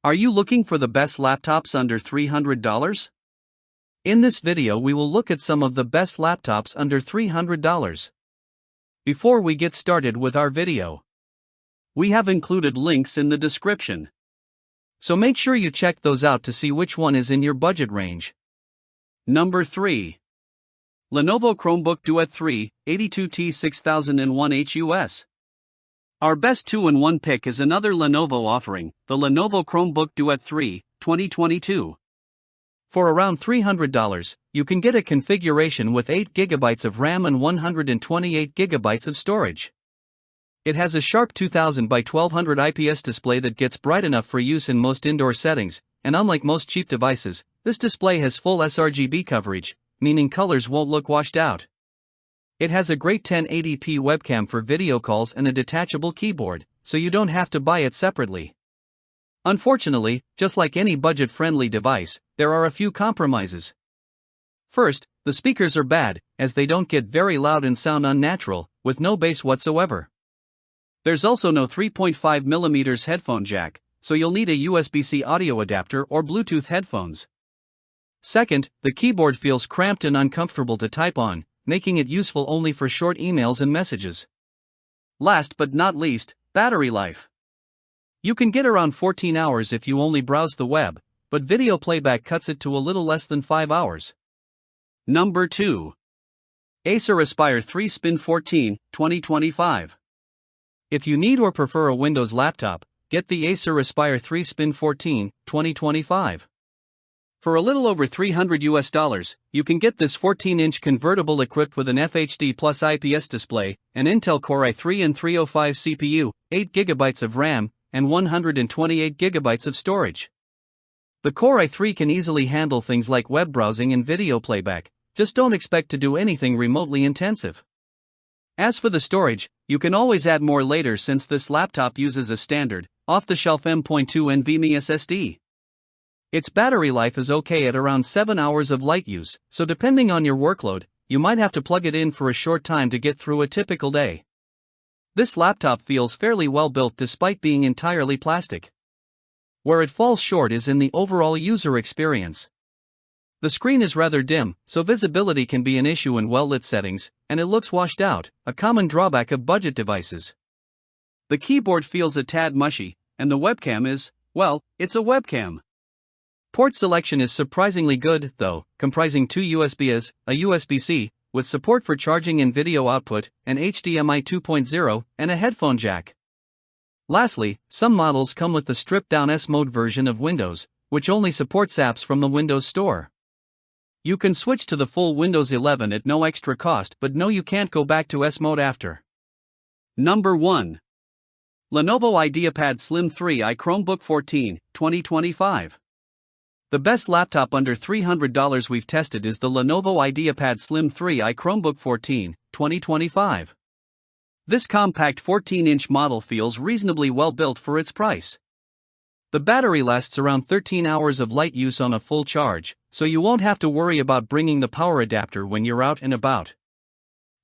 Are you looking for the best laptops under $300? In this video we will look at some of the best laptops under $300. Before we get started with our video, we have included links in the description. So make sure you check those out to see which one is in your budget range. Number 3. Lenovo Chromebook Duet 3, 82T6001H US. Our best 2-in-1 pick is another Lenovo offering, the Lenovo Chromebook Duet 3, 2022. For around $300, you can get a configuration with 8GB of RAM and 128GB of storage. It has a sharp 2000 by 1200 IPS display that gets bright enough for use in most indoor settings, and unlike most cheap devices, this display has full sRGB coverage, meaning colors won't look washed out. It has a great 1080p webcam for video calls and a detachable keyboard, so you don't have to buy it separately. Unfortunately, just like any budget-friendly device, there are a few compromises. First, the speakers are bad, as they don't get very loud and sound unnatural, with no bass whatsoever. There's also no 3.5mm headphone jack, so you'll need a USB-C audio adapter or Bluetooth headphones. Second, the keyboard feels cramped and uncomfortable to type on, making it useful only for short emails and messages. Last but not least, battery life. You can get around 14 hours if you only browse the web, but video playback cuts it to a little less than 5 hours. Number 2. Acer Aspire 3 Spin 14, 2025. If you need or prefer a Windows laptop, get the Acer Aspire 3 Spin 14, 2025. For a little over $300, you can get this 14-inch convertible equipped with an FHD Plus IPS display, an Intel Core i3 and 305 CPU, 8GB of RAM, and 128GB of storage. The Core i3 can easily handle things like web browsing and video playback, just don't expect to do anything remotely intensive. As for the storage, you can always add more later since this laptop uses a standard, off-the-shelf M.2 NVMe SSD. Its battery life is okay at around 7 hours of light use, so depending on your workload, you might have to plug it in for a short time to get through a typical day. This laptop feels fairly well built despite being entirely plastic. Where it falls short is in the overall user experience. The screen is rather dim, so visibility can be an issue in well-lit settings, and it looks washed out, a common drawback of budget devices. The keyboard feels a tad mushy, and the webcam is, well, it's a webcam. Port selection is surprisingly good, though, comprising 2 USBs, a USB-C, with support for charging and video output, an HDMI 2.0, and a headphone jack. Lastly, some models come with the stripped-down S-Mode version of Windows, which only supports apps from the Windows Store. You can switch to the full Windows 11 at no extra cost, but no, you can't go back to S-Mode after. Number 1. Lenovo IdeaPad Slim 3i Chromebook 14, 2025. The best laptop under $300 we've tested is the Lenovo IdeaPad Slim 3i Chromebook 14, 2025. This compact 14-inch model feels reasonably well built for its price. The battery lasts around 13 hours of light use on a full charge, so you won't have to worry about bringing the power adapter when you're out and about.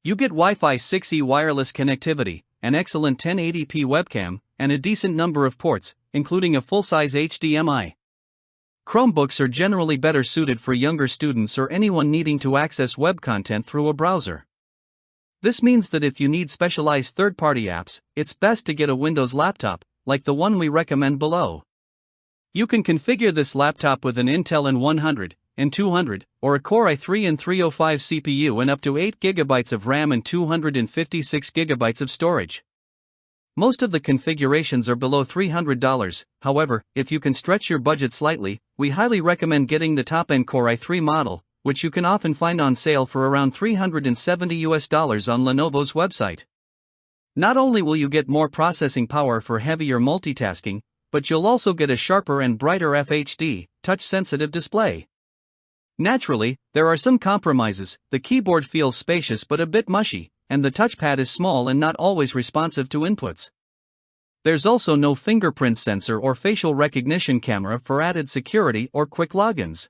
You get Wi-Fi 6E wireless connectivity, an excellent 1080p webcam, and a decent number of ports, including a full-size HDMI. Chromebooks are generally better suited for younger students or anyone needing to access web content through a browser. This means that if you need specialized third-party apps, it's best to get a Windows laptop, like the one we recommend below. You can configure this laptop with an Intel N100, N200, or a Core i3 and 305 CPU and up to 8GB of RAM and 256GB of storage. Most of the configurations are below $300, however, if you can stretch your budget slightly, we highly recommend getting the top-end Core i3 model, which you can often find on sale for around $370 on Lenovo's website. Not only will you get more processing power for heavier multitasking, but you'll also get a sharper and brighter FHD, touch-sensitive display. Naturally, there are some compromises. The keyboard feels spacious but a bit mushy, and the touchpad is small and not always responsive to inputs. There's also no fingerprint sensor or facial recognition camera for added security or quick logins.